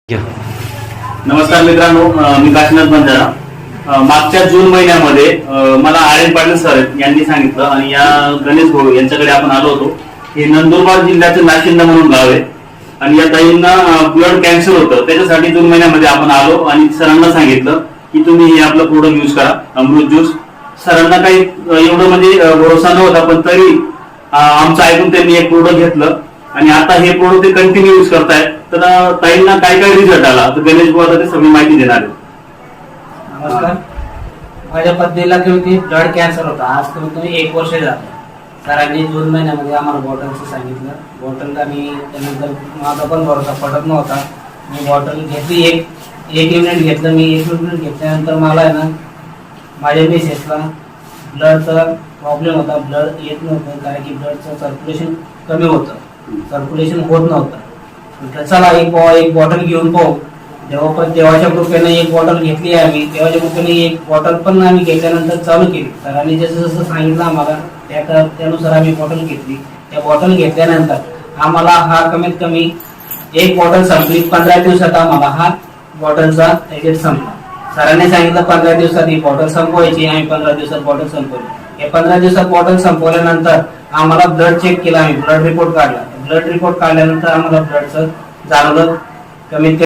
नमस्कार मित्रांनो, मी काशीनाथ बंजारा. मागच्या जून महिन्यामध्ये मला आर्यन पाटील सर यांनी सांगितलं आणि या गणेश भाऊ यांच्याकडे आपण आलो होतो. हे नंदुरबार जिल्ह्याचं नाशिंदा म्हणून गाव आहे आणि या ताईंना ब्लड कॅन्सर होतं. त्याच्यासाठी जून महिन्यामध्ये आपण आलो आणि सरांना सांगितलं की तुम्ही हे आपलं प्रोडक्ट यूज करा, अमृत ज्यूस. सरांना काही एवढं म्हणजे भरोसा नव्हता, पण तरी आमचं ऐकून त्यांनी एक प्रोडक्ट घेतलं आणि आता हे प्रोडक्ट ते कंटिन्यू यूज करतायत. तर ताईंना काय काय रिझल्ट आला तर गणेश भाऊ आता ते सगळी माहिती देणार आहे. नमस्कार. माझ्या पत्नीला ब्लड कॅन्सर होता. आज कमीत कमी 1 वर्ष झालं. सरांनी जून महिन्यामध्ये आम्हाला बॉटलचं सांगितलं. बॉटल आणि त्यानंतर माझा पण भरोसा पडत नव्हता. मी बॉटल घेतली, एक युनिट घेतलं. मी 1 युनिट घेतल्यानंतर मला आहे ना, माझ्या मिसेसला ब्लडचा प्रॉब्लेम होता. ब्लड येत नव्हतं, कारण की ब्लडचं सर्क्युलेशन कमी होतं, सर्क्युलेशन होत नव्हतं. म्हटलं चला एक बॉटल घेऊन पाहू. देवाच्या कृपेने एक बॉटल घेतली आहे आम्ही. देवाच्या कृपेने एक बॉटल पण आम्ही घेतल्यानंतर चालू केली. सरांनी जसं जसं सांगितलं आम्हाला त्यानुसार आम्ही बॉटल घेतली. त्या बॉटल घेतल्यानंतर आम्हाला हा कमीत कमी एक बॉटल संपली. 15 दिवसात आम्हाला हा बॉटलचा एजेंट संपला. सरांनी सांगितलं 15 दिवसात ही बॉटल संपवायची. आम्ही 15 दिवसात बॉटल संपवली. या 15 दिवसात बॉटल संपवल्यानंतर आम्हाला ब्लड चेक केला. आम्ही ब्लड रिपोर्ट काढला. ब्लड रिपोर्ट काढल्यानंतर आम्हाला ब्लडचं जाणवलं कमीत